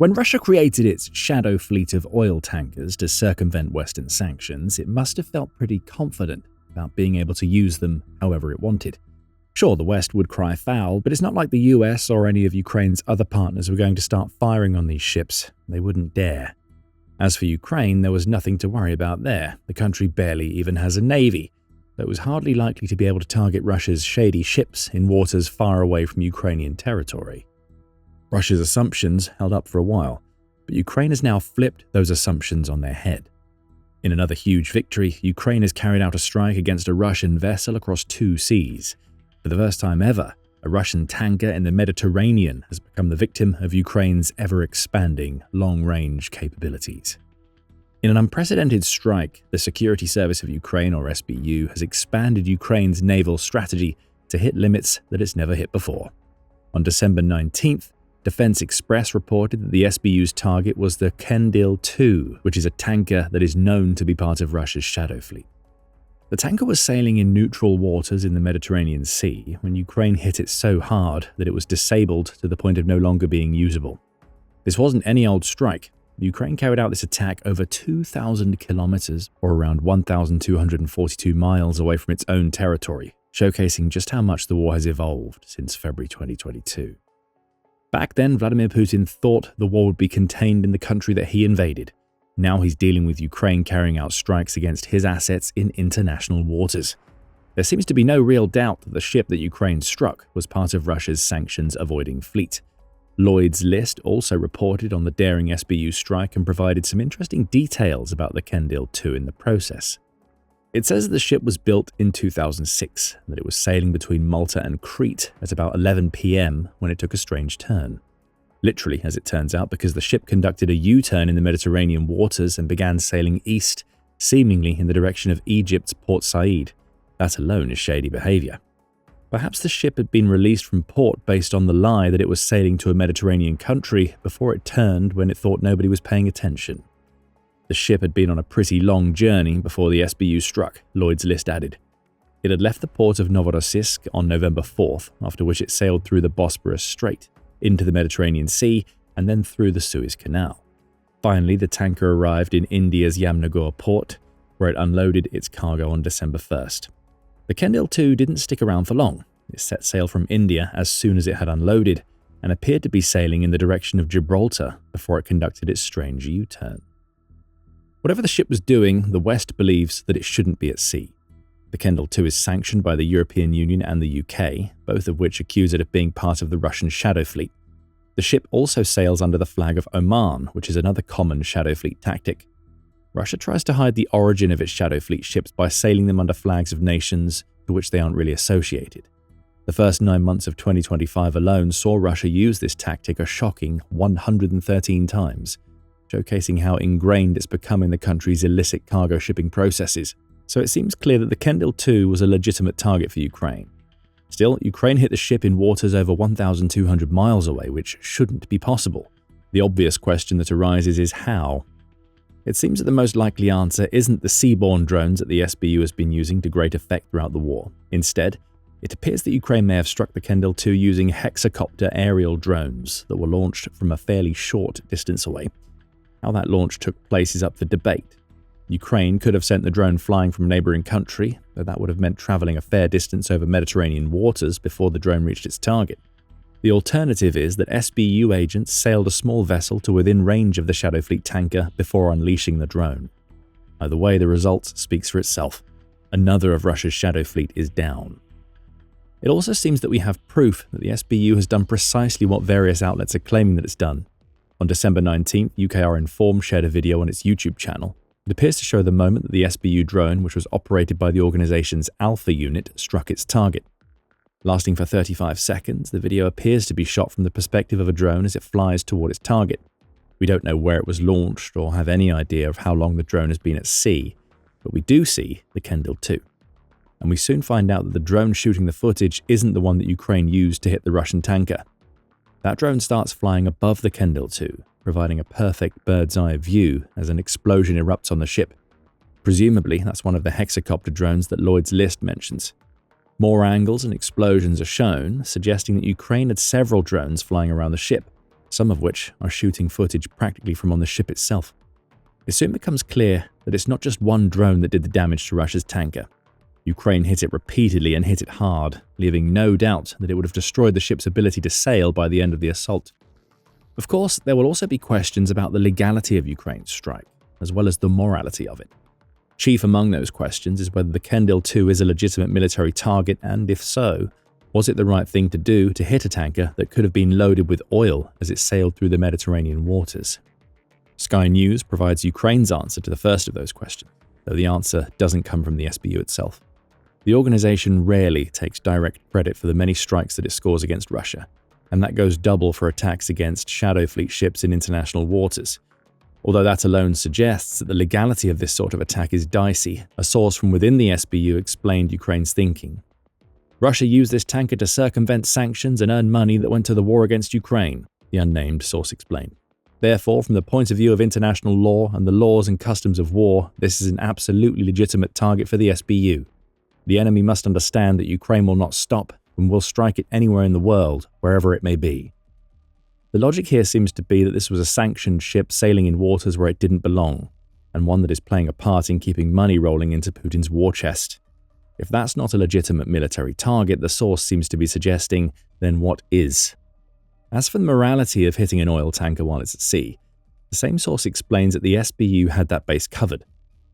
When Russia created its shadow fleet of oil tankers to circumvent Western sanctions, it must have felt pretty confident about being able to use them however it wanted. Sure, the West would cry foul, but it's not like the US or any of Ukraine's other partners were going to start firing on these ships. They wouldn't dare. As for Ukraine, there was nothing to worry about there. The country barely even has a navy, so it was hardly likely to be able to target Russia's shady ships in waters far away from Ukrainian territory. Russia's assumptions held up for a while, but Ukraine has now flipped those assumptions on their head. In another huge victory, Ukraine has carried out a strike against a Russian vessel across 2 seas. For the first time ever, a Russian tanker in the Mediterranean has become the victim of Ukraine's ever-expanding long-range capabilities. In an unprecedented strike, the Security Service of Ukraine, or SBU, has expanded Ukraine's naval strategy to hit limits that it's never hit before. On December 19th, Defense Express reported that the SBU's target was the Kendil-2, which is a tanker that is known to be part of Russia's shadow fleet. The tanker was sailing in neutral waters in the Mediterranean Sea when Ukraine hit it so hard that it was disabled to the point of no longer being usable. This wasn't any old strike. Ukraine carried out this attack over 2,000 kilometers, or around 1,242 miles away from its own territory, showcasing just how much the war has evolved since February 2022. Back then, Vladimir Putin thought the war would be contained in the country that he invaded. Now he's dealing with Ukraine carrying out strikes against his assets in international waters. There seems to be no real doubt that the ship that Ukraine struck was part of Russia's sanctions-avoiding fleet. Lloyd's List also reported on the daring SBU strike and provided some interesting details about the Kendil-2 in the process. It says that the ship was built in 2006, and that it was sailing between Malta and Crete at about 11 p.m. when it took a strange turn. Literally, as it turns out, because the ship conducted a U-turn in the Mediterranean waters and began sailing east, seemingly in the direction of Egypt's Port Said. That alone is shady behavior. Perhaps the ship had been released from port based on the lie that it was sailing to a Mediterranean country before it turned when it thought nobody was paying attention. The ship had been on a pretty long journey before the SBU struck, Lloyd's List added. It had left the port of Novorossiysk on November 4th, after which it sailed through the Bosporus Strait, into the Mediterranean Sea, and then through the Suez Canal. Finally, the tanker arrived in India's Yamnagar port, where it unloaded its cargo on December 1st. The Kendil-2 didn't stick around for long. It set sail from India as soon as it had unloaded, and appeared to be sailing in the direction of Gibraltar before it conducted its strange U-turn. Whatever the ship was doing, the West believes that it shouldn't be at sea. The Kendil-2 is sanctioned by the European Union and the UK, both of which accuse it of being part of the Russian shadow fleet. The ship also sails under the flag of Oman, which is another common shadow fleet tactic. Russia tries to hide the origin of its shadow fleet ships by sailing them under flags of nations to which they aren't really associated. The first 9 months of 2025 alone saw Russia use this tactic a shocking 113 times, showcasing how ingrained it's become in the country's illicit cargo shipping processes. So it seems clear that the Kendil-2 was a legitimate target for Ukraine. Still, Ukraine hit the ship in waters over 1,200 miles away, which shouldn't be possible. The obvious question that arises is how. It seems that the most likely answer isn't the seaborne drones that the SBU has been using to great effect throughout the war. Instead, it appears that Ukraine may have struck the Kendil-2 using hexacopter aerial drones that were launched from a fairly short distance away. How that launch took place is up for debate. Ukraine could have sent the drone flying from a neighboring country, though that would have meant traveling a fair distance over Mediterranean waters before the drone reached its target. The alternative is that SBU agents sailed a small vessel to within range of the Shadow Fleet tanker before unleashing the drone. Either way, the result speaks for itself. Another of Russia's Shadow Fleet is down. It also seems that we have proof that the SBU has done precisely what various outlets are claiming that it's done. On December 19th, UKR Inform shared a video on its YouTube channel. It appears to show the moment that the SBU drone, which was operated by the organization's Alpha unit, struck its target. Lasting for 35 seconds, the video appears to be shot from the perspective of a drone as it flies toward its target. We don't know where it was launched or have any idea of how long the drone has been at sea, but we do see the Kendil-2. And we soon find out that the drone shooting the footage isn't the one that Ukraine used to hit the Russian tanker. That drone starts flying above the Kendil-2, providing a perfect bird's-eye view as an explosion erupts on the ship. Presumably, that's one of the hexacopter drones that Lloyd's List mentions. More angles and explosions are shown, suggesting that Ukraine had several drones flying around the ship, some of which are shooting footage practically from on the ship itself. It soon becomes clear that it's not just one drone that did the damage to Russia's tanker. Ukraine hit it repeatedly and hit it hard, leaving no doubt that it would have destroyed the ship's ability to sail by the end of the assault. Of course, there will also be questions about the legality of Ukraine's strike, as well as the morality of it. Chief among those questions is whether the Kendall 2 is a legitimate military target, and if so, was it the right thing to do to hit a tanker that could have been loaded with oil as it sailed through the Mediterranean waters? Sky News provides Ukraine's answer to the first of those questions, though the answer doesn't come from the SBU itself. The organization rarely takes direct credit for the many strikes that it scores against Russia, and that goes double for attacks against Shadow Fleet ships in international waters. Although that alone suggests that the legality of this sort of attack is dicey, a source from within the SBU explained Ukraine's thinking. Russia used this tanker to circumvent sanctions and earn money that went to the war against Ukraine, the unnamed source explained. Therefore, from the point of view of international law and the laws and customs of war, this is an absolutely legitimate target for the SBU. The enemy must understand that Ukraine will not stop and will strike it anywhere in the world, wherever it may be. The logic here seems to be that this was a sanctioned ship sailing in waters where it didn't belong, and one that is playing a part in keeping money rolling into Putin's war chest. If that's not a legitimate military target, the source seems to be suggesting, then what is? As for the morality of hitting an oil tanker while it's at sea, the same source explains that the SBU had that base covered.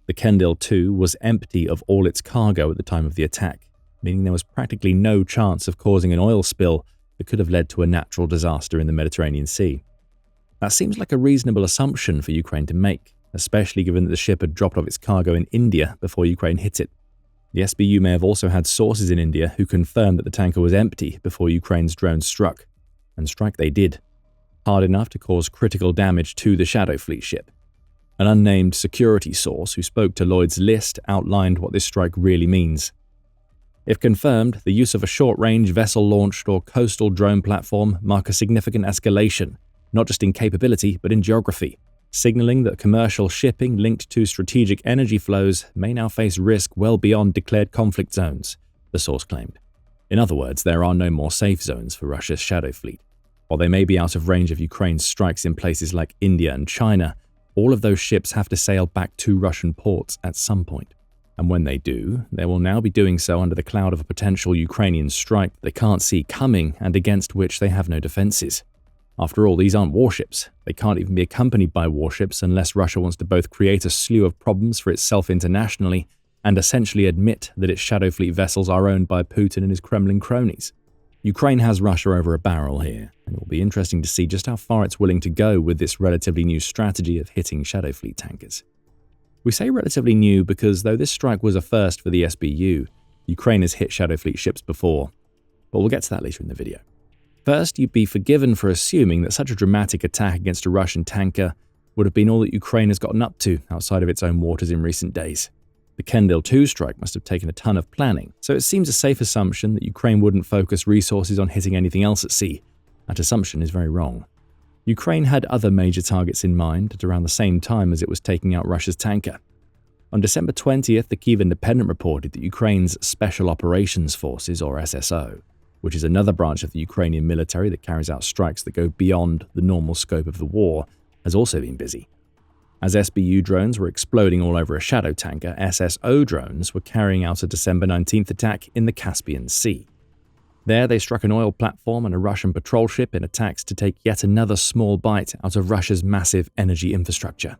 The Kendall 2 was empty of all its cargo at the time of the attack, meaning there was practically no chance of causing an oil spill that could have led to a natural disaster in the Mediterranean Sea. That seems like a reasonable assumption for Ukraine to make, especially given that the ship had dropped off its cargo in India before Ukraine hit it. The SBU may have also had sources in India who confirmed that the tanker was empty before Ukraine's drones struck, and strike they did, hard enough to cause critical damage to the Shadow Fleet ship. An unnamed security source who spoke to Lloyd's List outlined what this strike really means. If confirmed, the use of a short-range vessel-launched or coastal drone platform mark a significant escalation, not just in capability but in geography, signaling that commercial shipping linked to strategic energy flows may now face risk well beyond declared conflict zones, the source claimed. In other words, there are no more safe zones for Russia's Shadow Fleet. While they may be out of range of Ukraine's strikes in places like India and China, all of those ships have to sail back to Russian ports at some point. And when they do, they will now be doing so under the cloud of a potential Ukrainian strike they can't see coming and against which they have no defenses. After all, these aren't warships. They can't even be accompanied by warships unless Russia wants to both create a slew of problems for itself internationally and essentially admit that its Shadow Fleet vessels are owned by Putin and his Kremlin cronies. Ukraine has Russia over a barrel here, and it will be interesting to see just how far it's willing to go with this relatively new strategy of hitting Shadow Fleet tankers. We say relatively new because though this strike was a first for the SBU, Ukraine has hit Shadow Fleet ships before, but we'll get to that later in the video. First, you'd be forgiven for assuming that such a dramatic attack against a Russian tanker would have been all that Ukraine has gotten up to outside of its own waters in recent days. The Kendall 2 strike must have taken a ton of planning, so it seems a safe assumption that Ukraine wouldn't focus resources on hitting anything else at sea. That assumption is very wrong. Ukraine had other major targets in mind at around the same time as it was taking out Russia's tanker. On December 20th, the Kyiv Independent reported that Ukraine's Special Operations Forces, or SSO, which is another branch of the Ukrainian military that carries out strikes that go beyond the normal scope of the war, has also been busy. As SBU drones were exploding all over a shadow tanker, SSO drones were carrying out a December 19th attack in the Caspian Sea. There, they struck an oil platform and a Russian patrol ship in attacks to take yet another small bite out of Russia's massive energy infrastructure.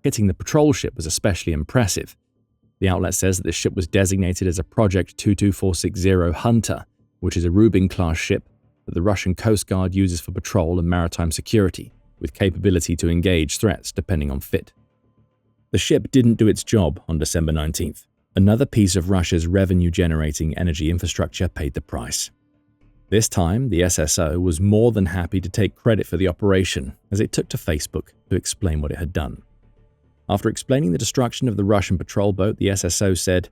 Hitting the patrol ship was especially impressive. The outlet says that the ship was designated as a Project 22460 Hunter, which is a Rubin-class ship that the Russian Coast Guard uses for patrol and maritime security, with capability to engage threats depending on fit. The ship didn't do its job on December 19th. Another piece of Russia's revenue-generating energy infrastructure paid the price. This time, the SSO was more than happy to take credit for the operation, as it took to Facebook to explain what it had done. After explaining the destruction of the Russian patrol boat, the SSO said,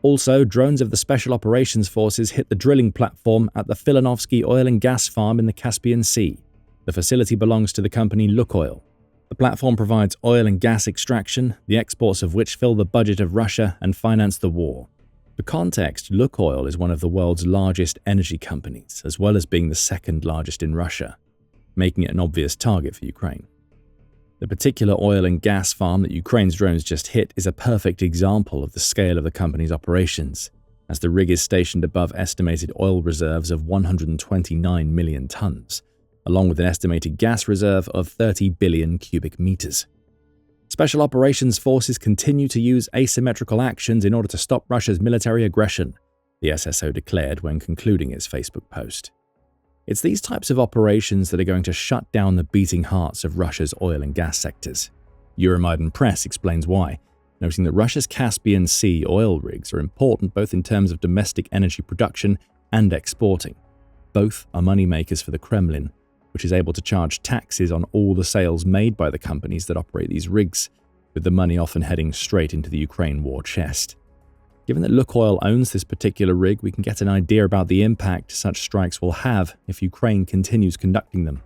"Also, drones of the Special Operations Forces hit the drilling platform at the Filanovsky oil and gas farm in the Caspian Sea. The facility belongs to the company Lukoil. The platform provides oil and gas extraction, the exports of which fill the budget of Russia and finance the war." For context, Lukoil is one of the world's largest energy companies, as well as being the second largest in Russia. making it an obvious target for Ukraine. The particular oil and gas farm that Ukraine's drones just hit is a perfect example of the scale of the company's operations, as the rig is stationed above estimated oil reserves of 129 million tons, along with an estimated gas reserve of 30 billion cubic meters. Special Operations Forces continue to use asymmetrical actions in order to stop Russia's military aggression, the SSO declared when concluding its Facebook post. It's these types of operations that are going to shut down the beating hearts of Russia's oil and gas sectors. Euromaidan Press explains why, noting that Russia's Caspian Sea oil rigs are important both in terms of domestic energy production and exporting. Both are moneymakers for the Kremlin, which is able to charge taxes on all the sales made by the companies that operate these rigs, with the money often heading straight into the Ukraine war chest. Given that Lukoil owns this particular rig, we can get an idea about the impact such strikes will have if Ukraine continues conducting them.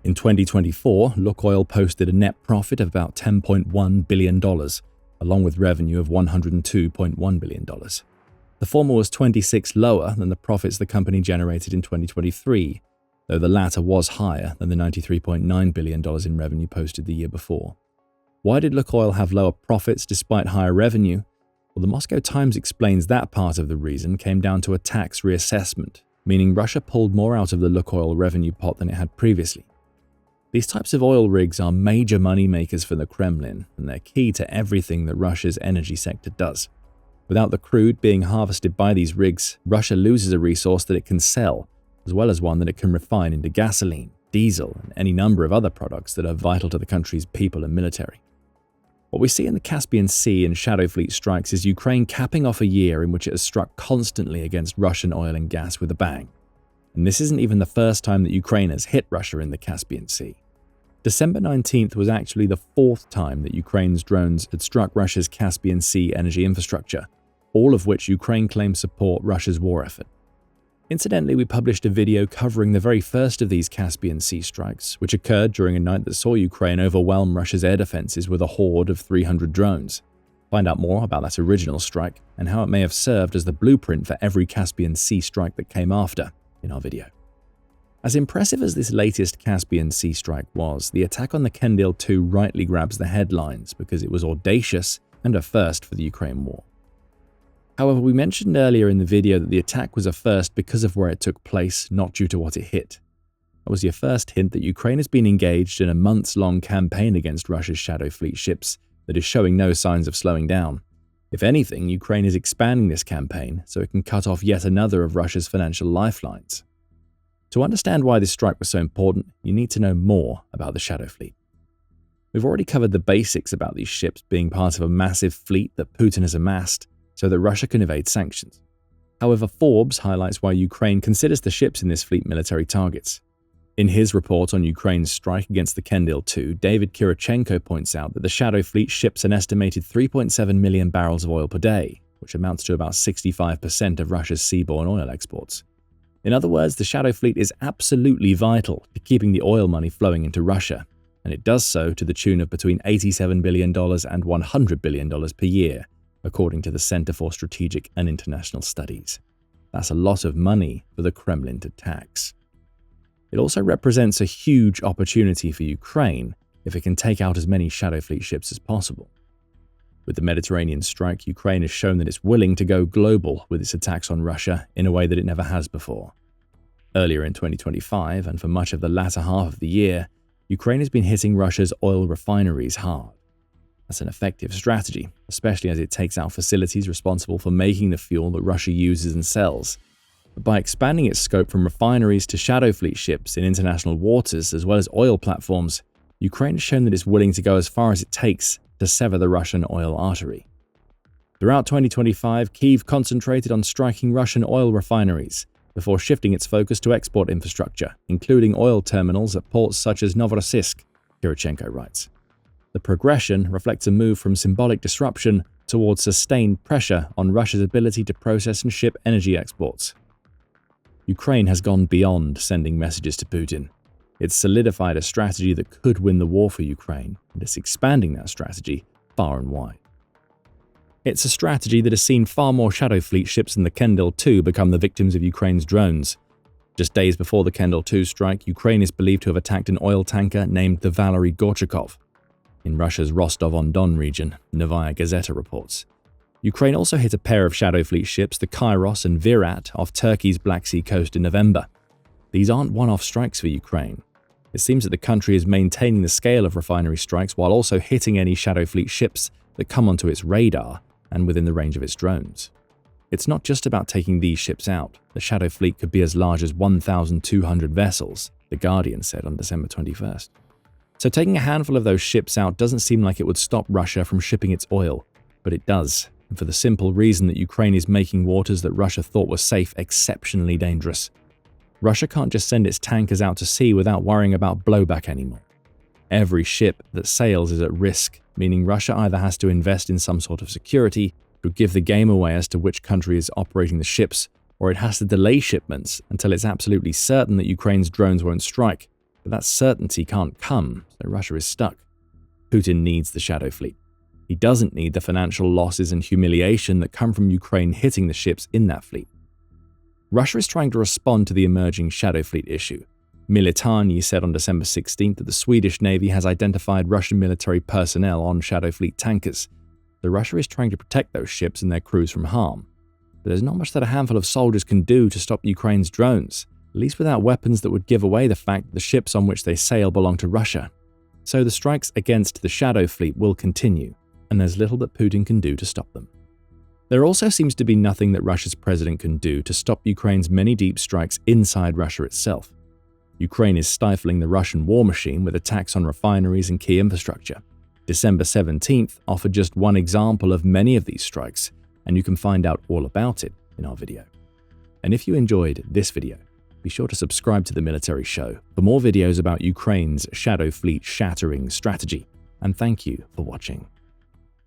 In 2024, Lukoil posted a net profit of about $10.1 billion, along with revenue of $102.1 billion. The former was 26 lower than the profits the company generated in 2023, though the latter was higher than the $93.9 billion in revenue posted the year before. Why did Lukoil have lower profits despite higher revenue? Well, the Moscow Times explains that part of the reason came down to a tax reassessment, meaning Russia pulled more out of the Lukoil revenue pot than it had previously. These types of oil rigs are major money makers for the Kremlin, and they're key to everything that Russia's energy sector does. Without the crude being harvested by these rigs, Russia loses a resource that it can sell, as well as one that it can refine into gasoline, diesel, and any number of other products that are vital to the country's people and military. What we see in the Caspian Sea and Shadow Fleet strikes is Ukraine capping off a year in which it has struck constantly against Russian oil and gas with a bang. And this isn't even the first time that Ukraine has hit Russia in the Caspian Sea. December 19th was actually the fourth time that Ukraine's drones had struck Russia's Caspian Sea energy infrastructure, all of which Ukraine claims support Russia's war effort. Incidentally, we published a video covering the very first of these Caspian Sea strikes, which occurred during a night that saw Ukraine overwhelm Russia's air defenses with a horde of 300 drones. Find out more about that original strike and how it may have served as the blueprint for every Caspian Sea strike that came after in our video. As impressive as this latest Caspian Sea strike was, the attack on the Kendil 2 rightly grabs the headlines because it was audacious and a first for the Ukraine war. However, we mentioned earlier in the video that the attack was a first because of where it took place, not due to what it hit. That was your first hint that Ukraine has been engaged in a months-long campaign against Russia's Shadow Fleet ships that is showing no signs of slowing down. If anything, Ukraine is expanding this campaign so it can cut off yet another of Russia's financial lifelines. To understand why this strike was so important, you need to know more about the Shadow Fleet. We've already covered the basics about these ships being part of a massive fleet that Putin has amassed so that Russia can evade sanctions. However, Forbes highlights why Ukraine considers the ships in this fleet military targets. In his report on Ukraine's strike against the Kendil 2, David Kirichenko points out that the Shadow Fleet ships an estimated 3.7 million barrels of oil per day, which amounts to about 65% of Russia's seaborne oil exports. In other words, the Shadow Fleet is absolutely vital to keeping the oil money flowing into Russia, and it does so to the tune of between $87 billion and $100 billion per year, according to the Center for Strategic and International Studies. That's a lot of money for the Kremlin to tax. It also represents a huge opportunity for Ukraine if it can take out as many Shadow Fleet ships as possible. With the Mediterranean strike, Ukraine has shown that it's willing to go global with its attacks on Russia in a way that it never has before. Earlier in 2025, and for much of the latter half of the year, Ukraine has been hitting Russia's oil refineries hard. That's an effective strategy, especially as it takes out facilities responsible for making the fuel that Russia uses and sells. But by expanding its scope from refineries to Shadow Fleet ships in international waters as well as oil platforms, Ukraine has shown that it's willing to go as far as it takes to sever the Russian oil artery. Throughout 2025, Kyiv concentrated on striking Russian oil refineries before shifting its focus to export infrastructure, including oil terminals at ports such as Novorossiysk, Kirichenko writes. The progression reflects a move from symbolic disruption towards sustained pressure on Russia's ability to process and ship energy exports. Ukraine has gone beyond sending messages to Putin. It's solidified a strategy that could win the war for Ukraine, and it's expanding that strategy far and wide. It's a strategy that has seen far more Shadow Fleet ships than the Kendil 2 become the victims of Ukraine's drones. Just days before the Kendall 2 strike, Ukraine is believed to have attacked an oil tanker named the Valery Gorchakov in Russia's Rostov-on-Don region, Novaya Gazeta reports. Ukraine also hit a pair of Shadow Fleet ships, the Kairos and Virat, off Turkey's Black Sea coast in November. These aren't one-off strikes for Ukraine. It seems that the country is maintaining the scale of refinery strikes while also hitting any Shadow Fleet ships that come onto its radar and within the range of its drones. It's not just about taking these ships out. The Shadow Fleet could be as large as 1,200 vessels, The Guardian said on December 21st. So taking a handful of those ships out doesn't seem like it would stop Russia from shipping its oil, but it does, and for the simple reason that Ukraine is making waters that Russia thought were safe exceptionally dangerous. Russia can't just send its tankers out to sea without worrying about blowback anymore. Every ship that sails is at risk, meaning Russia either has to invest in some sort of security to give the game away as to which country is operating the ships, or it has to delay shipments until it's absolutely certain that Ukraine's drones won't strike. But that certainty can't come, so Russia is stuck. Putin needs the Shadow Fleet. He doesn't need the financial losses and humiliation that come from Ukraine hitting the ships in that fleet. Russia is trying to respond to the emerging Shadow Fleet issue. Militani said on December 16th that the Swedish Navy has identified Russian military personnel on Shadow Fleet tankers. So Russia is trying to protect those ships and their crews from harm. But there's not much that a handful of soldiers can do to stop Ukraine's drones, at least without weapons that would give away the fact that the ships on which they sail belong to Russia. So the strikes against the Shadow Fleet will continue, and there's little that Putin can do to stop them. There also seems to be nothing that Russia's president can do to stop Ukraine's many deep strikes inside Russia itself. Ukraine is stifling the Russian war machine with attacks on refineries and key infrastructure. December 17th offered just one example of many of these strikes, and you can find out all about it in our video. And if you enjoyed this video, be sure to subscribe to The Military Show for more videos about Ukraine's Shadow Fleet shattering strategy. And thank you for watching.